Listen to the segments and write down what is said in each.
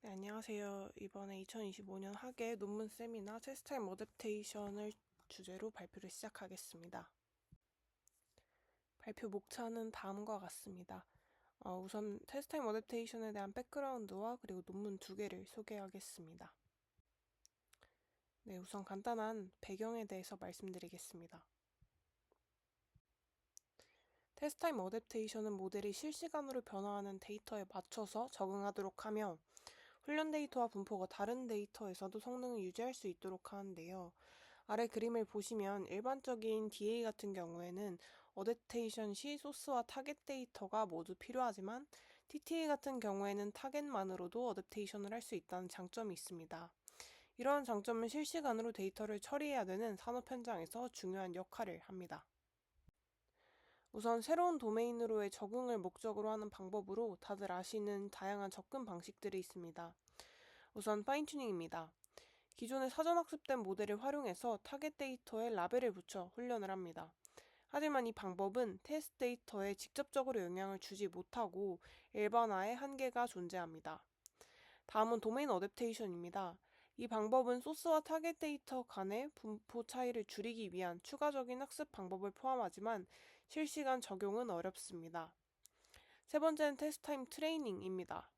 네, 안녕하세요. 이번에 2025년 학예 논문 세미나 테스트 타임 어댑테이션을 주제로 발표를 시작하겠습니다. 발표 목차는 다음과 같습니다. 우선 테스트 타임 어댑테이션에 대한 백그라운드와 그리고 논문 두 개를 소개하겠습니다. 네, 우선 간단한 배경에 대해서 말씀드리겠습니다. 테스트 타임 어댑테이션은 모델이 실시간으로 변화하는 데이터에 맞춰서 적응하도록 하며 훈련 데이터와 분포가 다른 데이터에서도 성능을 유지할 수 있도록 하는데요. 아래 그림을 보시면 일반적인 DA 같은 경우에는 어댑테이션 시 소스와 타겟 데이터가 모두 필요하지만 TTA 같은 경우에는 타겟만으로도 어댑테이션을 할 수 있다는 장점이 있습니다. 이러한 장점은 실시간으로 데이터를 처리해야 되는 산업 현장에서 중요한 역할을 합니다. 우선 새로운 도메인으로의 적응을 목적으로 하는 방법으로 다들 아시는 다양한 접근 방식들이 있습니다. 우선 파인튜닝입니다. 기존에 사전 학습된 모델을 활용해서 타겟 데이터에 라벨을 붙여 훈련을 합니다. 하지만 이 방법은 테스트 데이터에 직접적으로 영향을 주지 못하고 일반화의 한계가 존재합니다. 다음은 도메인 어댑테이션입니다. 이 방법은 소스와 타겟 데이터 간의 분포 차이를 줄이기 위한 추가적인 학습 방법을 포함하지만 실시간 적용은 어렵습니다. 세 번째는 테스트 타임 트레이닝입니다.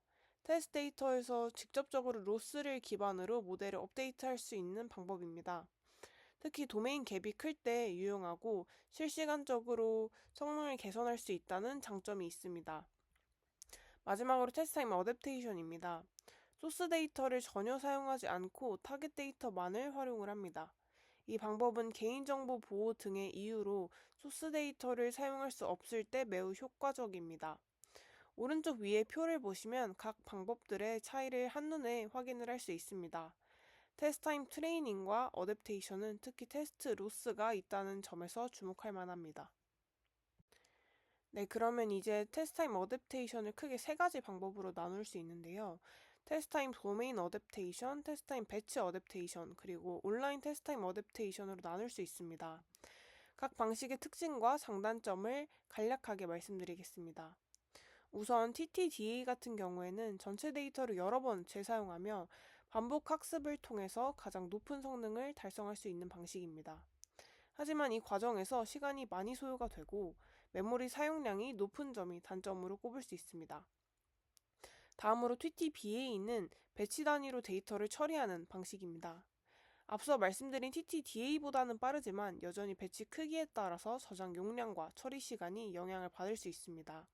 테스트 데이터에서 직접적으로 로스를 기반으로 모델을 업데이트할 수 있는 방법입니다. 특히 도메인 갭이 클 때 유용하고 실시간적으로 성능을 개선할 수 있다는 장점이 있습니다. 마지막으로 테스트 타임 어댑테이션입니다. 소스 데이터를 전혀 사용하지 않고 타겟 데이터만을 활용을 합니다. 이 방법은 개인정보 보호 등의 이유로 소스 데이터를 사용할 수 없을 때 매우 효과적입니다. 오른쪽 위에 표를 보시면 각 방법들의 차이를 한눈에 확인을 할 수 있습니다. 테스트 타임 트레이닝과 어댑테이션은 특히 테스트 로스가 있다는 점에서 주목할 만합니다. 네, 그러면 이제 테스트 타임 어댑테이션을 크게 세 가지 방법으로 나눌 수 있는데요. 테스트 타임 도메인 어댑테이션, 테스트 타임 배치 어댑테이션, 그리고 온라인 테스트 타임 어댑테이션으로 나눌 수 있습니다. 각 방식의 특징과 장단점을 간략하게 말씀드리겠습니다. 우선 TTDA 같은 경우에는 전체 데이터를 여러 번 재사용하며 반복 학습을 통해서 가장 높은 성능을 달성할 수 있는 방식입니다. 하지만 이 과정에서 시간이 많이 소요가 되고 메모리 사용량이 높은 점이 단점으로 꼽을 수 있습니다. 다음으로 TTBA는 배치 단위로 데이터를 처리하는 방식입니다. 앞서 말씀드린 TTDA보다는 빠르지만 여전히 배치 크기에 따라서 저장 용량과 처리 시간이 영향을 받을 수 있습니다.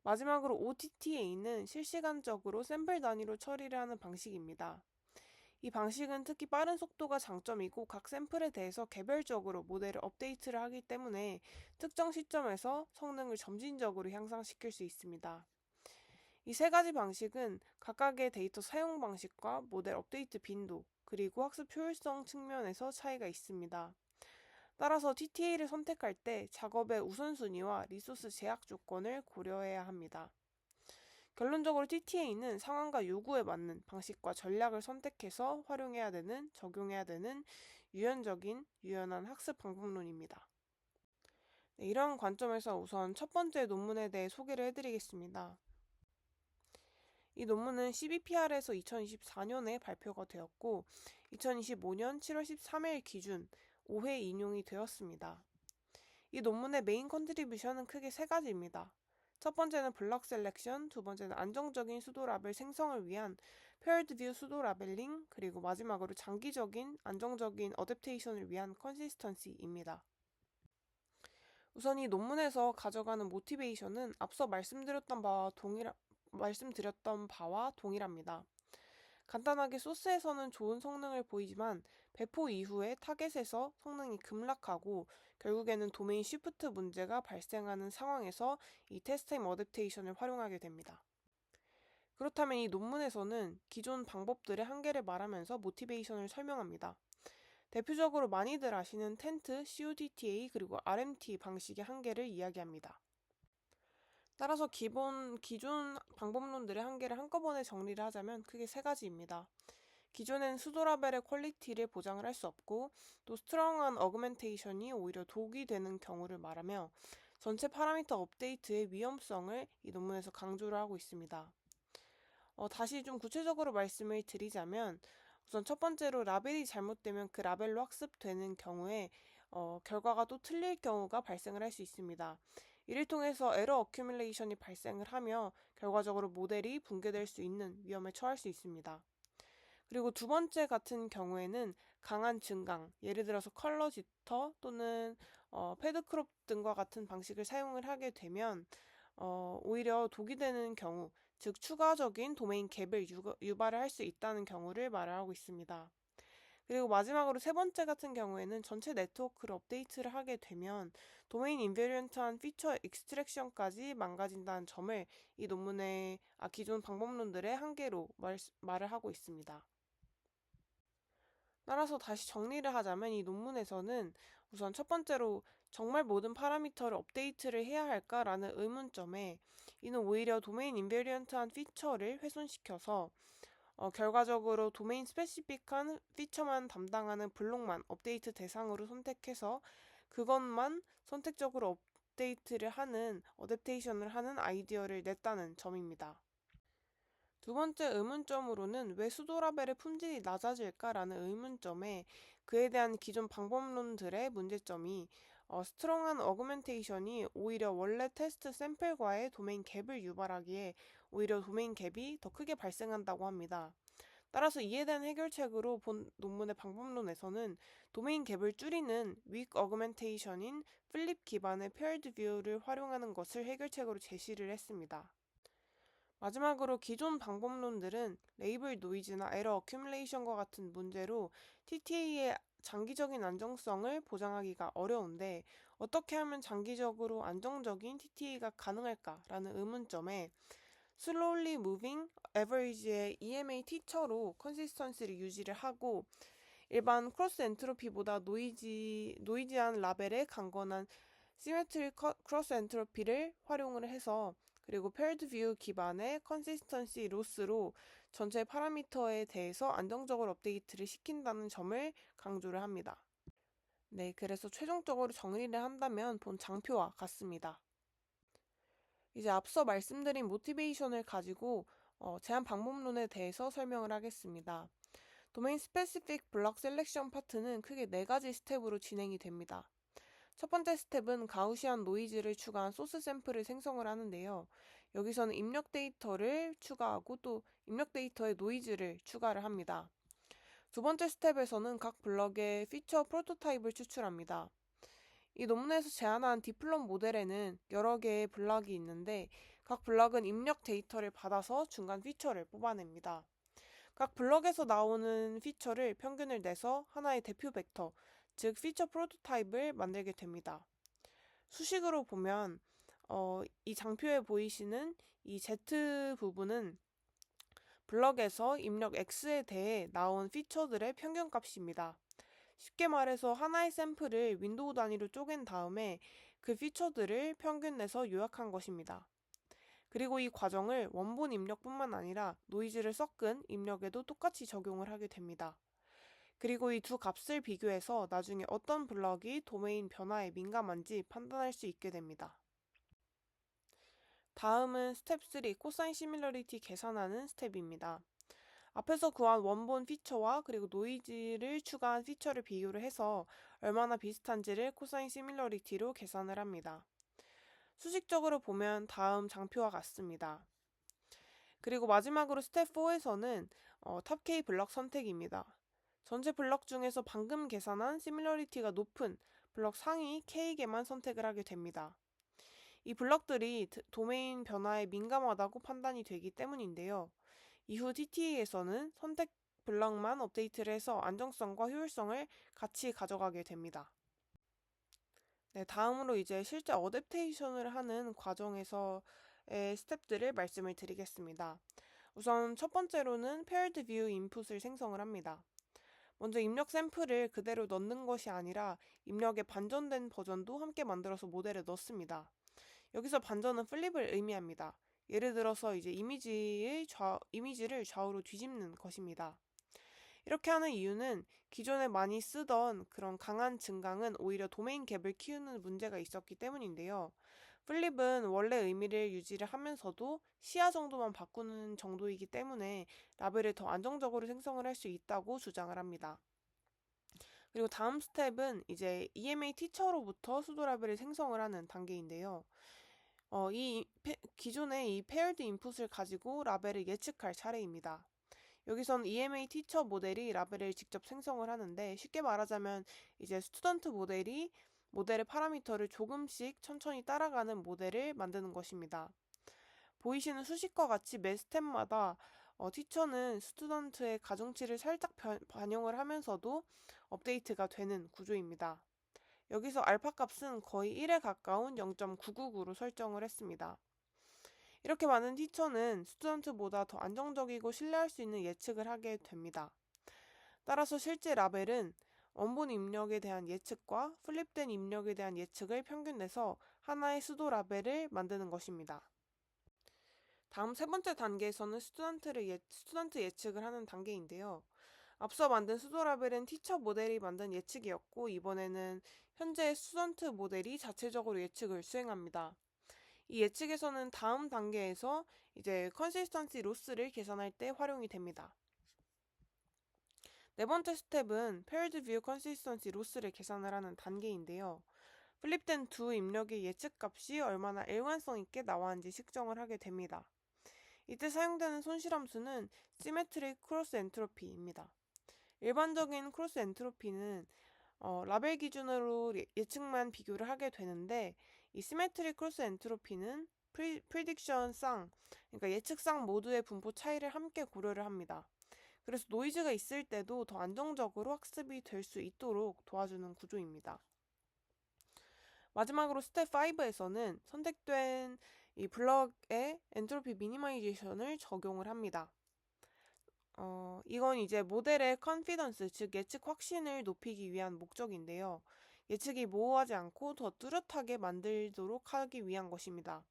마지막으로 OTTA는 실시간적으로 샘플 단위로 처리를 하는 방식입니다. 이 방식은 특히 빠른 속도가 장점이고 각 샘플에 대해서 개별적으로 모델을 업데이트를 하기 때문에 특정 시점에서 성능을 점진적으로 향상시킬 수 있습니다. 이 세 가지 방식은 각각의 데이터 사용 방식과 모델 업데이트 빈도, 그리고 학습 효율성 측면에서 차이가 있습니다. 따라서 TTA를 선택할 때 작업의 우선순위와 리소스 제약 조건을 고려해야 합니다. 결론적으로 TTA는 상황과 요구에 맞는 방식과 전략을 선택해서 활용해야 되는, 적용해야 되는 유연한 학습 방법론입니다. 네, 이런 관점에서 우선 첫 번째 논문에 대해 소개를 해드리겠습니다. 이 논문은 CBPR에서 2024년에 발표가 되었고 2025년 7월 13일 기준 5회 인용이 되었습니다. 이 논문의 메인 컨트리뷰션은 크게 세 가지입니다. 첫 번째는 블럭 셀렉션, 두 번째는 안정적인 수도 라벨 생성을 위한 페어드 뷰 수도 라벨링, 그리고 마지막으로 장기적인 안정적인 어댑테이션을 위한 컨시스턴시입니다. 우선 이 논문에서 가져가는 모티베이션은 앞서 말씀드렸던 바와 동일합니다. 간단하게 소스에서는 좋은 성능을 보이지만 배포 이후에 타겟에서 성능이 급락하고 결국에는 도메인 쉬프트 문제가 발생하는 상황에서 이 테스트 타임 어댑테이션을 활용하게 됩니다. 그렇다면 이 논문에서는 기존 방법들의 한계를 말하면서 모티베이션을 설명합니다. 대표적으로 많이들 아시는 텐트, CODTA 그리고 RMT 방식의 한계를 이야기합니다. 따라서 기존 방법론들의 한계를 한꺼번에 정리를 하자면 크게 세 가지입니다. 기존엔 수도 라벨의 퀄리티를 보장을 할 수 없고 또 스트롱한 어그멘테이션이 오히려 독이 되는 경우를 말하며 전체 파라미터 업데이트의 위험성을 이 논문에서 강조를 하고 있습니다. 다시 좀 구체적으로 말씀을 드리자면 우선 첫 번째로 라벨이 잘못되면 그 라벨로 학습되는 경우에 결과가 또 틀릴 경우가 발생을 할 수 있습니다. 이를 통해서 에러 어큐뮬레이션이 발생을 하며 결과적으로 모델이 붕괴될 수 있는 위험에 처할 수 있습니다. 그리고 두 번째 같은 경우에는 강한 증강, 예를 들어서 컬러 지터 또는 패드 크롭 등과 같은 방식을 사용을 하게 되면 오히려 독이 되는 경우, 즉 추가적인 도메인 갭을 유발을 할 수 있다는 경우를 말하고 있습니다. 그리고 마지막으로 세 번째 같은 경우에는 전체 네트워크를 업데이트를 하게 되면 도메인 인베리언트한 피처 익스트랙션까지 망가진다는 점을 이 논문의 기존 방법론들의 한계로 말을 하고 있습니다. 따라서 다시 정리를 하자면 이 논문에서는 우선 첫 번째로 정말 모든 파라미터를 업데이트를 해야 할까라는 의문점에 이는 오히려 도메인 인베리언트한 피처를 훼손시켜서 결과적으로 도메인 스페시픽한 피처만 담당하는 블록만 업데이트 대상으로 선택해서 그것만 선택적으로 업데이트를 하는 어댑테이션을 하는 아이디어를 냈다는 점입니다. 두 번째 의문점으로는 왜 수도 라벨의 품질이 낮아질까라는 의문점에 그에 대한 기존 방법론들의 문제점이 스트롱한 어그멘테이션이 오히려 원래 테스트 샘플과의 도메인 갭을 유발하기에 오히려 도메인 갭이 더 크게 발생한다고 합니다. 따라서 이에 대한 해결책으로 본 논문의 방법론에서는 도메인 갭을 줄이는 weak 어그멘테이션인 플립 기반의 paired view를 활용하는 것을 해결책으로 제시를 했습니다. 마지막으로 기존 방법론들은 레이블 노이즈나 에러 어큐뮬레이션과 같은 문제로 TTA의 장기적인 안정성을 보장하기가 어려운데 어떻게 하면 장기적으로 안정적인 TTA가 가능할까라는 의문점에 Slowly Moving Average의 EMA 티처로 컨시스턴시를 유지를 하고 일반 크로스 엔트로피보다 노이지한 라벨의 강건한 시메트릭 크로스 엔트로피를 활용을 해서 그리고 paired view 기반의 컨시스턴시 로스로 전체 파라미터에 대해서 안정적으로 업데이트를 시킨다는 점을 강조를 합니다. 네, 그래서 최종적으로 정리를 한다면 본 장표와 같습니다. 이제 앞서 말씀드린 모티베이션을 가지고 제한 방법론에 대해서 설명을 하겠습니다. 도메인 스페시픽 블록 셀렉션 파트는 크게 네 가지 스텝으로 진행이 됩니다. 첫 번째 스텝은 가우시안 노이즈를 추가한 소스 샘플을 생성을 하는데요. 여기서는 입력 데이터를 추가하고 또 입력 데이터에 노이즈를 추가를 합니다. 두 번째 스텝에서는 각 블럭의 피처 프로토타입을 추출합니다. 이 논문에서 제안한 딥플럼 모델에는 여러 개의 블럭이 있는데 각 블럭은 입력 데이터를 받아서 중간 피처를 뽑아냅니다. 각 블럭에서 나오는 피처를 평균을 내서 하나의 대표 벡터, 즉 피처 프로토타입을 만들게 됩니다. 수식으로 보면 이 장표에 보이시는 이 Z 부분은 블럭에서 입력 X에 대해 나온 피처들의 평균값입니다. 쉽게 말해서 하나의 샘플을 윈도우 단위로 쪼갠 다음에 그 피처들을 평균 내서 요약한 것입니다. 그리고 이 과정을 원본 입력뿐만 아니라 노이즈를 섞은 입력에도 똑같이 적용을 하게 됩니다. 그리고 이 두 값을 비교해서 나중에 어떤 블럭이 도메인 변화에 민감한지 판단할 수 있게 됩니다. 다음은 스텝 3 코사인 시밀러리티 계산하는 스텝입니다. 앞에서 구한 원본 피처와 그리고 노이즈를 추가한 피처를 비교를 해서 얼마나 비슷한지를 코사인 시밀러리티로 계산을 합니다. 수식적으로 보면 다음 장표와 같습니다. 그리고 마지막으로 스텝 4에서는 탑 K 블럭 선택입니다. 전체 블럭 중에서 방금 계산한 시밀러리티가 높은 블럭 상위 K개만 선택을 하게 됩니다. 이 블럭들이 도메인 변화에 민감하다고 판단이 되기 때문인데요. 이후 TTA에서는 선택 블럭만 업데이트를 해서 안정성과 효율성을 같이 가져가게 됩니다. 네, 다음으로 이제 실제 어댑테이션을 하는 과정에서의 스텝들을 말씀을 드리겠습니다. 우선 첫 번째로는 paired view 인풋을 생성을 합니다. 먼저 입력 샘플을 그대로 넣는 것이 아니라 입력의 반전된 버전도 함께 만들어서 모델에 넣습니다. 여기서 반전은 플립을 의미합니다. 예를 들어서 이제 이미지를 좌우로 뒤집는 것입니다. 이렇게 하는 이유는 기존에 많이 쓰던 그런 강한 증강은 오히려 도메인 갭을 키우는 문제가 있었기 때문인데요. 플립은 원래 의미를 유지를 하면서도 시야 정도만 바꾸는 정도이기 때문에 라벨을 더 안정적으로 생성을 할 수 있다고 주장을 합니다. 그리고 다음 스텝은 이제 EMA 티처로부터 수도 라벨을 생성을 하는 단계인데요. 기존의 이 페어드 인풋을 가지고 라벨을 예측할 차례입니다. 여기선 EMA 티처 모델이 라벨을 직접 생성을 하는데 쉽게 말하자면 이제 스튜던트 모델이 모델의 파라미터를 조금씩 천천히 따라가는 모델을 만드는 것입니다. 보이시는 수식과 같이 매 스텝마다 티처는 스튜던트의 가중치를 살짝 반영을 하면서도 업데이트가 되는 구조입니다. 여기서 알파 값은 거의 1에 가까운 0.999로 설정을 했습니다. 이렇게 많은 티처는 스튜던트보다 더 안정적이고 신뢰할 수 있는 예측을 하게 됩니다. 따라서 실제 라벨은 원본 입력에 대한 예측과 플립된 입력에 대한 예측을 평균 내서 하나의 수도 라벨을 만드는 것입니다. 다음 세 번째 단계에서는 스튜던트 예측을 하는 단계인데요. 앞서 만든 수도 라벨은 티처 모델이 만든 예측이었고 이번에는 현재 스튜던트 모델이 자체적으로 예측을 수행합니다. 이 예측에서는 다음 단계에서 이제 컨시스턴시 로스를 계산할 때 활용이 됩니다. 네 번째 스텝은 페어드 뷰 컨시스턴시 로스를 계산을 하는 단계인데요. 플립된 두 입력의 예측값이 얼마나 일관성 있게 나왔는지 측정을 하게 됩니다. 이때 사용되는 손실함수는 시메트릭 크로스 엔트로피입니다. 일반적인 크로스 엔트로피는 라벨 기준으로 예측만 비교를 하게 되는데 이 시메트릭 크로스 엔트로피는 프리딕션 쌍, 그러니까 예측상 모두의 분포 차이를 함께 고려를 합니다. 그래서 노이즈가 있을 때도 더 안정적으로 학습이 될 수 있도록 도와주는 구조입니다. 마지막으로 스텝 5에서는 선택된 이 블럭의 엔트로피 미니마이제이션을 적용을 합니다. 이건 이제 모델의 컨피던스, 즉 예측 확신을 높이기 위한 목적인데요. 예측이 모호하지 않고 더 뚜렷하게 만들도록 하기 위한 것입니다.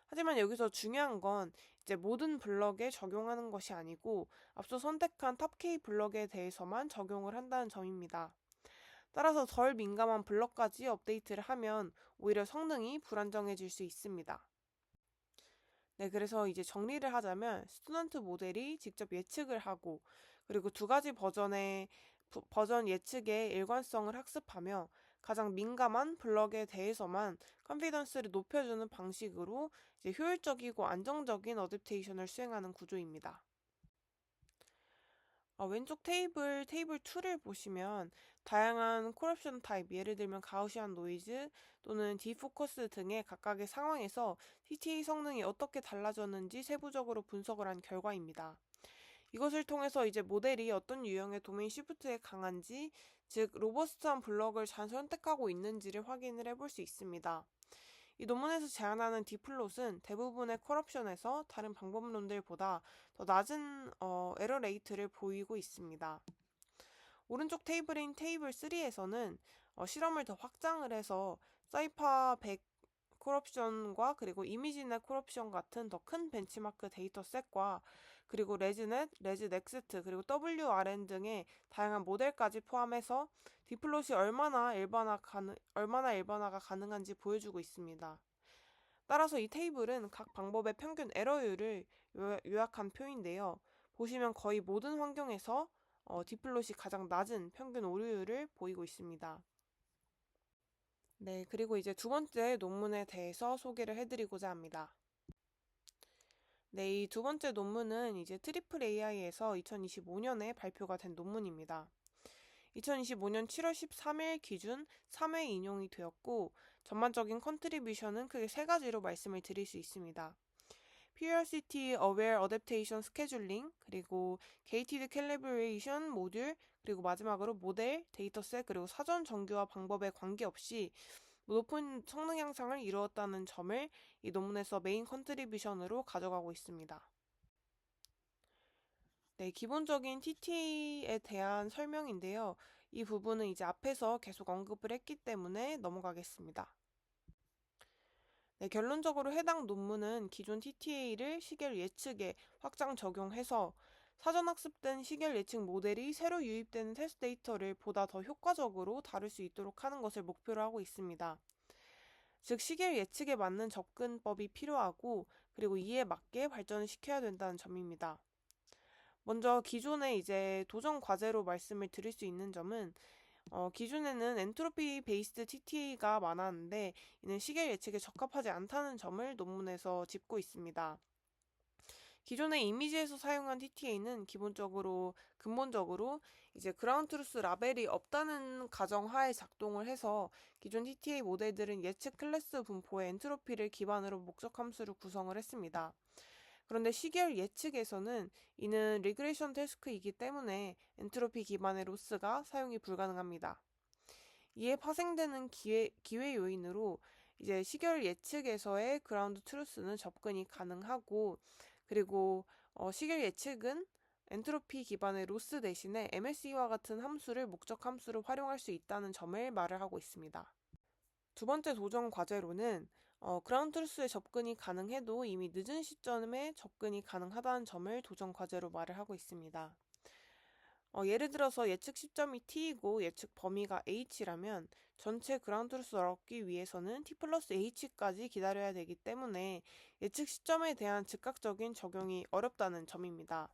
하지만 여기서 중요한 건 이제 모든 블럭에 적용하는 것이 아니고 앞서 선택한 탑 K 블럭에 대해서만 적용을 한다는 점입니다. 따라서 덜 민감한 블럭까지 업데이트를 하면 오히려 성능이 불안정해질 수 있습니다. 네, 그래서 이제 정리를 하자면 스튜던트 모델이 직접 예측을 하고 그리고 두 가지 버전 예측의 일관성을 학습하며 가장 민감한 블럭에 대해서만 컨피던스를 높여주는 방식으로 이제 효율적이고 안정적인 어댑테이션을 수행하는 구조입니다. 왼쪽 테이블 2를 보시면 다양한 콜옵션 타입, 예를 들면 가우시안 노이즈 또는 디포커스 등의 각각의 상황에서 TTA 성능이 어떻게 달라졌는지 세부적으로 분석을 한 결과입니다. 이것을 통해서 이제 모델이 어떤 유형의 도메인 시프트에 강한지, 즉 로버스트한 블럭을 잘 선택하고 있는지를 확인을 해볼 수 있습니다. 이 논문에서 제안하는 디플롯은 대부분의 컬옵션에서 다른 방법론들보다 더 낮은 에러 레이트를 보이고 있습니다. 오른쪽 테이블인 테이블 3에서는 실험을 더 확장을 해서 사이파 100 콜옵션과 그리고 이미지넷 콜옵션 같은 더 큰 벤치마크 데이터셋과 그리고 레즈넷, 레즈넥스트, 그리고 WRN 등의 다양한 모델까지 포함해서 디플롯이 얼마나 일반화가 가능한지 보여주고 있습니다. 따라서 이 테이블은 각 방법의 평균 에러율을 요약한 표인데요. 보시면 거의 모든 환경에서 디플롯이 가장 낮은 평균 오류율을 보이고 있습니다. 네, 그리고 이제 두 번째 논문에 대해서 소개를 해드리고자 합니다. 네, 이 두 번째 논문은 이제 트리플 AI에서 2025년에 발표가 된 논문입니다. 2025년 7월 13일 기준 3회 인용이 되었고 전반적인 컨트리뷰션은 크게 세 가지로 말씀을 드릴 수 있습니다. Periodicity Aware Adaptation Scheduling, 그리고 Gated Calibration 모듈, 그리고 마지막으로 모델, 데이터셋, 그리고 사전 정규화 방법에 관계없이 높은 성능 향상을 이루었다는 점을 이 논문에서 메인 컨트리뷰션으로 가져가고 있습니다. 네, 기본적인 TTA에 대한 설명인데요. 이 부분은 이제 앞에서 계속 언급을 했기 때문에 넘어가겠습니다. 네, 결론적으로 해당 논문은 기존 TTA를 시계열 예측에 확장 적용해서 사전 학습된 시계열 예측 모델이 새로 유입되는 테스트 데이터를 보다 더 효과적으로 다룰 수 있도록 하는 것을 목표로 하고 있습니다. 즉 시계열 예측에 맞는 접근법이 필요하고 그리고 이에 맞게 발전을 시켜야 된다는 점입니다. 먼저 기존에 이제 도전 과제로 말씀을 드릴 수 있는 점은 기존에는 엔트로피 베이스드 TTA가 많았는데 이는 시계열 예측에 적합하지 않다는 점을 논문에서 짚고 있습니다. 기존의 이미지에서 사용한 TTA는 근본적으로 이제 그라운드 트루스 라벨이 없다는 가정하에 작동을 해서 기존 TTA 모델들은 예측 클래스 분포의 엔트로피를 기반으로 목적 함수를 구성을 했습니다. 그런데 시계열 예측에서는 이는 리그레이션 태스크이기 때문에 엔트로피 기반의 로스가 사용이 불가능합니다. 이에 파생되는 기회 요인으로 이제 시계열 예측에서의 그라운드 트루스는 접근이 가능하고 그리고 시계열 예측은 엔트로피 기반의 로스 대신에 MSE와 같은 함수를 목적 함수로 활용할 수 있다는 점을 말을 하고 있습니다. 두 번째 도전 과제로는 그라운드 트루스에 접근이 가능해도 이미 늦은 시점에 접근이 가능하다는 점을 도전 과제로 말을 하고 있습니다. 예를 들어서 예측 시점이 t이고 예측 범위가 h라면 전체 그라운드 트루스를 얻기 위해서는 t 플러스 h까지 기다려야 되기 때문에 예측 시점에 대한 즉각적인 적용이 어렵다는 점입니다.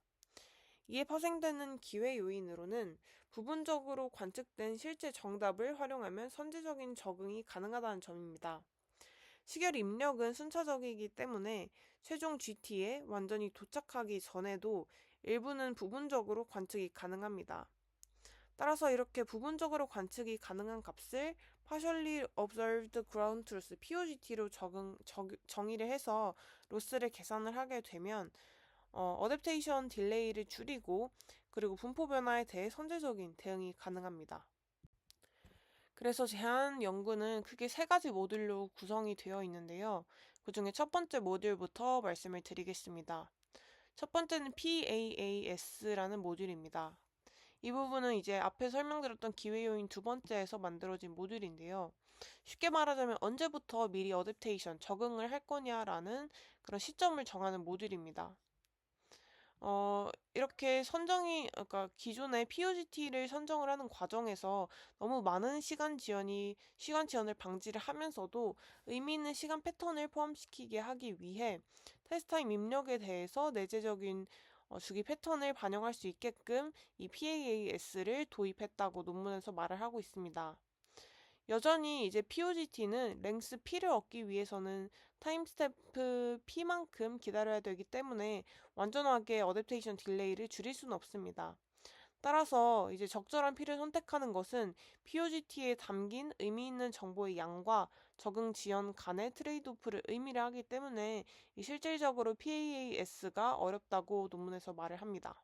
이에 파생되는 기회 요인으로는 부분적으로 관측된 실제 정답을 활용하면 선제적인 적응이 가능하다는 점입니다. 시계열 입력은 순차적이기 때문에 최종 GT에 완전히 도착하기 전에도 일부는 부분적으로 관측이 가능합니다. 따라서 이렇게 부분적으로 관측이 가능한 값을 Partially Observed Ground Truth POGT로 정의를 해서 로스를 계산을 하게 되면 어댑테이션 딜레이를 줄이고 그리고 분포 변화에 대해 선제적인 대응이 가능합니다. 그래서 제한 연구는 크게 세 가지 모듈로 구성이 되어 있는데요. 그 중에 첫 번째 모듈부터 말씀을 드리겠습니다. 첫 번째는 PAAS라는 모듈입니다. 이 부분은 이제 앞에 설명드렸던 기회요인 두 번째에서 만들어진 모듈인데요. 쉽게 말하자면 언제부터 미리 어댑테이션, 적응을 할 거냐라는 그런 시점을 정하는 모듈입니다. 이렇게 그러니까 기존의 POGT를 선정을 하는 과정에서 너무 많은 시간 지연을 방지를 하면서도 의미 있는 시간 패턴을 포함시키게 하기 위해 테스트 타임 입력에 대해서 내재적인 주기 패턴을 반영할 수 있게끔 이 PAAS를 도입했다고 논문에서 말을 하고 있습니다. 여전히 이제 POGT는 랭스 P를 얻기 위해서는 타임 스탬프 P만큼 기다려야 되기 때문에 완전하게 어댑테이션 딜레이를 줄일 수는 없습니다. 따라서 이제 적절한 P를 선택하는 것은 POGT에 담긴 의미 있는 정보의 양과 적응 지연 간의 트레이드오프를 의미를 하기 때문에 실질적으로 PAAS가 어렵다고 논문에서 말을 합니다.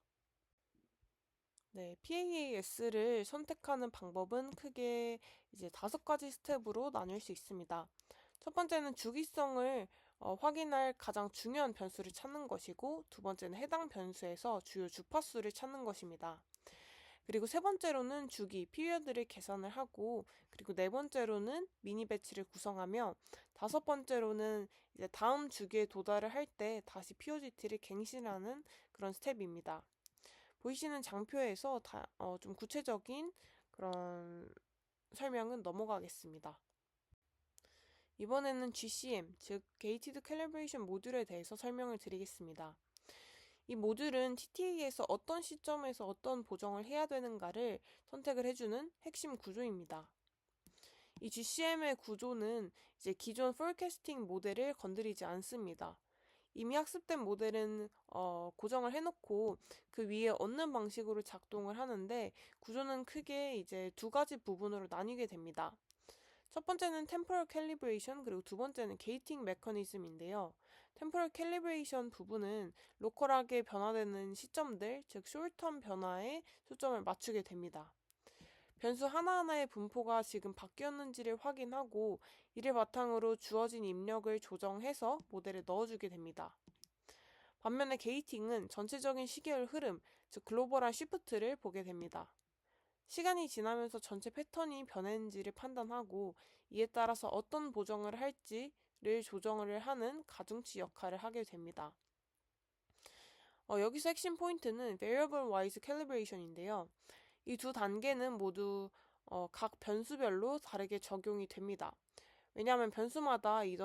네, PAAS를 선택하는 방법은 크게 이제 5가지 스텝으로 나뉠 수 있습니다. 첫 번째는 주기성을 확인할 가장 중요한 변수를 찾는 것이고, 두 번째는 해당 변수에서 주요 주파수를 찾는 것입니다. 그리고 세 번째로는 주기, 피리어드를 계산을 하고, 그리고 네 번째로는 미니 배치를 구성하며, 다섯 번째로는 이제 다음 주기에 도달을 할 때 다시 POGT를 갱신하는 그런 스텝입니다. 보이시는 장표에서 좀 구체적인 그런 설명은 넘어가겠습니다. 이번에는 GCM, 즉 Gated Calibration 모듈에 대해서 설명을 드리겠습니다. 이 모듈은 TTA에서 어떤 시점에서 어떤 보정을 해야 되는가를 선택을 해주는 핵심 구조입니다. 이 GCM의 구조는 이제 기존 forecasting 모델을 건드리지 않습니다. 이미 학습된 모델은 고정을 해놓고 그 위에 얻는 방식으로 작동을 하는데 구조는 크게 이제 두 가지 부분으로 나뉘게 됩니다. 첫 번째는 temporal calibration 그리고 두 번째는 gating mechanism인데요. temporal calibration 부분은 로컬하게 변화되는 시점들, 즉 short-term 변화에 초점을 맞추게 됩니다. 변수 하나하나의 분포가 지금 바뀌었는지를 확인하고 이를 바탕으로 주어진 입력을 조정해서 모델에 넣어주게 됩니다. 반면에 게이팅은 전체적인 시계열 흐름, 즉 글로벌한 시프트를 보게 됩니다. 시간이 지나면서 전체 패턴이 변했는지를 판단하고 이에 따라서 어떤 보정을 할지를 조정을 하는 가중치 역할을 하게 됩니다. 여기서 핵심 포인트는 variable wise calibration인데요. 이 두 단계는 모두 각 변수별로 다르게 적용이 됩니다. 왜냐하면 변수마다 이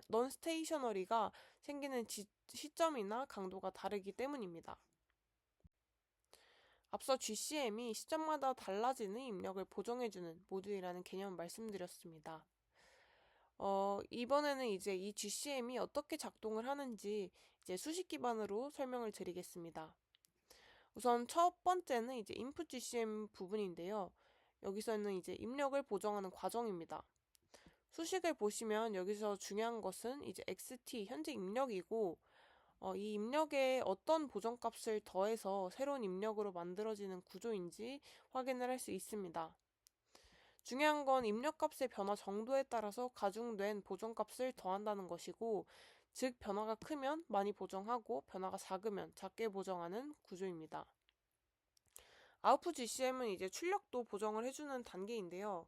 넌스테이셔너리가 생기는 시점이나 강도가 다르기 때문입니다. 앞서 GCM이 시점마다 달라지는 입력을 보정해주는 모듈이라는 개념을 말씀드렸습니다. 이번에는 이제 이 GCM이 어떻게 작동을 하는지 이제 수식 기반으로 설명을 드리겠습니다. 우선 첫 번째는 이제 input GCM 부분인데요. 여기서는 이제 입력을 보정하는 과정입니다. 수식을 보시면 여기서 중요한 것은 이제 xt 현재 입력이고 이 입력에 어떤 보정값을 더해서 새로운 입력으로 만들어지는 구조인지 확인을 할 수 있습니다. 중요한 건 입력값의 변화 정도에 따라서 가중된 보정값을 더한다는 것이고, 즉 변화가 크면 많이 보정하고 변화가 작으면 작게 보정하는 구조입니다. 아웃풋 GCM은 이제 출력도 보정을 해주는 단계인데요.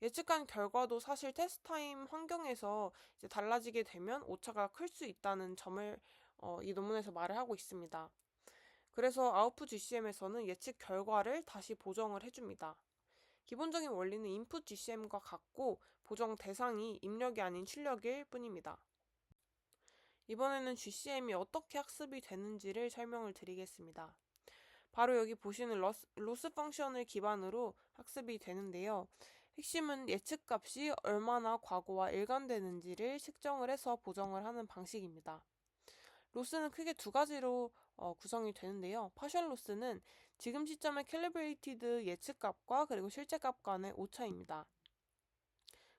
예측한 결과도 사실 테스트 타임 환경에서 이제 달라지게 되면 오차가 클 수 있다는 점을 이 논문에서 말을 하고 있습니다. 그래서 아웃풋 GCM에서는 예측 결과를 다시 보정을 해줍니다. 기본적인 원리는 인풋 GCM과 같고 보정 대상이 입력이 아닌 출력일 뿐입니다. 이번에는 GCM이 어떻게 학습이 되는지를 설명을 드리겠습니다. 바로 여기 보시는 로스 펑션을 기반으로 학습이 되는데요. 핵심은 예측값이 얼마나 과거와 일관되는지를 측정을 해서 보정을 하는 방식입니다. 로스는 크게 두 가지로 구성이 되는데요. 파셜 로스는 지금 시점의 캘리브레이티드 예측값과 그리고 실제값 간의 오차입니다.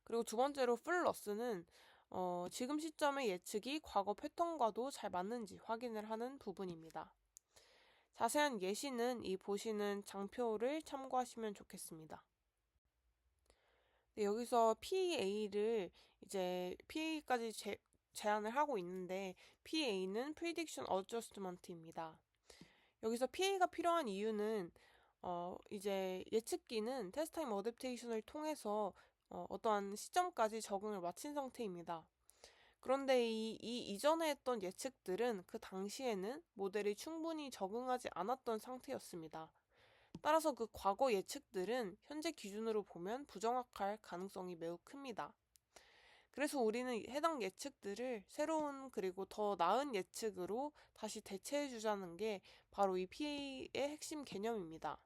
그리고 두 번째로 풀 로스는 지금 시점의 예측이 과거 패턴과도 잘 맞는지 확인을 하는 부분입니다. 자세한 예시는 이 보시는 장표를 참고하시면 좋겠습니다. 네, 여기서 PA를 이제 PA까지 제한을 하고 있는데 PA는 Prediction Adjustment입니다. 여기서 PA가 필요한 이유는 이제 예측기는 테스트 타임 어댑테이션을 통해서 어떠한 시점까지 적응을 마친 상태입니다. 그런데 이 이전에 했던 예측들은 그 당시에는 모델이 충분히 적응하지 않았던 상태였습니다. 따라서 그 과거 예측들은 현재 기준으로 보면 부정확할 가능성이 매우 큽니다. 그래서 우리는 해당 예측들을 새로운 그리고 더 나은 예측으로 다시 대체해주자는 게 바로 이 PA의 핵심 개념입니다.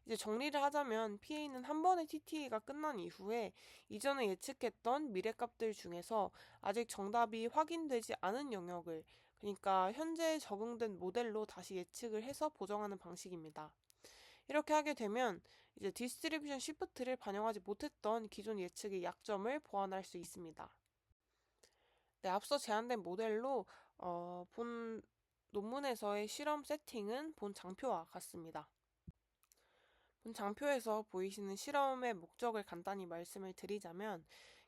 이제 정리를 하자면 PA는 한 번의 TTA가 끝난 이후에 이전에 예측했던 미래값들 중에서 아직 정답이 확인되지 않은 영역을, 그러니까 현재 적응된 모델로 다시 예측을 해서 보정하는 방식입니다. 이렇게 하게 되면 이제 디스트리뷰션 시프트를 반영하지 못했던 기존 예측의 약점을 보완할 수 있습니다. 네, 앞서 제안된 모델로 본 논문에서의 실험 세팅은 본 장표와 같습니다. 본 장표에서 보이시는 실험의 목적을 간단히 말씀을 드리자면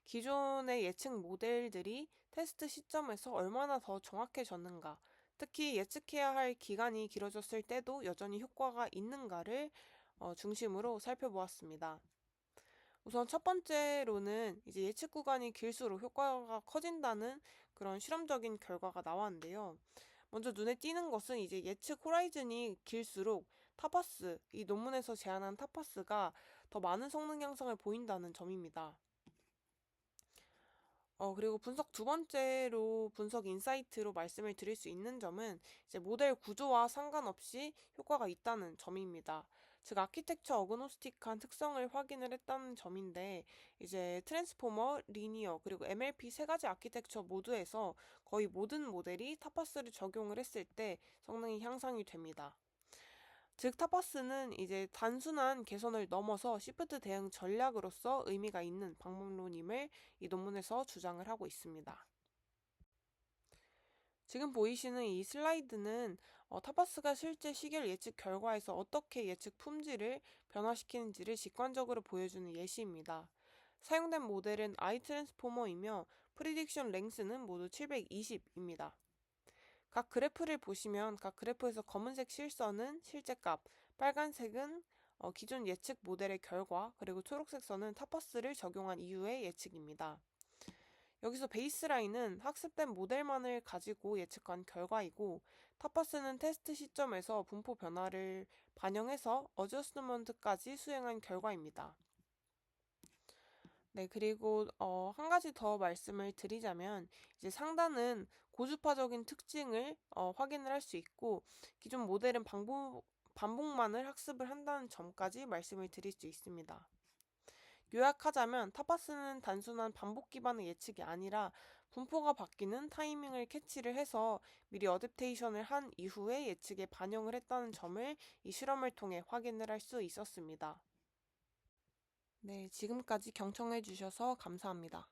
기존의 예측 모델들이 테스트 시점에서 얼마나 더 정확해졌는가, 특히 예측해야 할 기간이 길어졌을 때도 여전히 효과가 있는가를 중심으로 살펴보았습니다. 우선 첫 번째로는 이제 예측 구간이 길수록 효과가 커진다는 그런 실험적인 결과가 나왔는데요. 먼저 눈에 띄는 것은 이제 예측 호라이즌이 길수록 타파스, 이 논문에서 제안한 타파스가 더 많은 성능 향상을 보인다는 점입니다. 그리고 두 번째로 분석 인사이트로 말씀을 드릴 수 있는 점은 이제 모델 구조와 상관없이 효과가 있다는 점입니다. 즉, 아키텍처 어그노스틱한 특성을 확인을 했다는 점인데, 이제 트랜스포머, 리니어, 그리고 MLP 세 가지 아키텍처 모두에서 거의 모든 모델이 타파스를 적용을 했을 때 성능이 향상이 됩니다. 즉, 타파스는 이제 단순한 개선을 넘어서 시프트 대응 전략으로서 의미가 있는 방법론임을 이 논문에서 주장을 하고 있습니다. 지금 보이시는 이 슬라이드는 타파스가 실제 시결 예측 결과에서 어떻게 예측 품질을 변화시키는지를 직관적으로 보여주는 예시입니다. 사용된 모델은 i트랜스포머이며 프리딕션 랭스는 모두 720입니다. 각 그래프를 보시면 각 그래프에서 검은색 실선은 실제값, 빨간색은 기존 예측 모델의 결과, 그리고 초록색 선은 타파스를 적용한 이후의 예측입니다. 여기서 베이스라인은 학습된 모델만을 가지고 예측한 결과이고, 타파스는 테스트 시점에서 분포 변화를 반영해서 어저스트먼트까지 수행한 결과입니다. 네, 그리고 한 가지 더 말씀을 드리자면 이제 상단은 고주파적인 특징을 확인을 할 수 있고 기존 모델은 반복만을 학습을 한다는 점까지 말씀을 드릴 수 있습니다. 요약하자면 타파스는 단순한 반복 기반의 예측이 아니라 분포가 바뀌는 타이밍을 캐치를 해서 미리 어댑테이션을 한 이후에 예측에 반영을 했다는 점을 이 실험을 통해 확인을 할 수 있었습니다. 네, 지금까지 경청해 주셔서 감사합니다.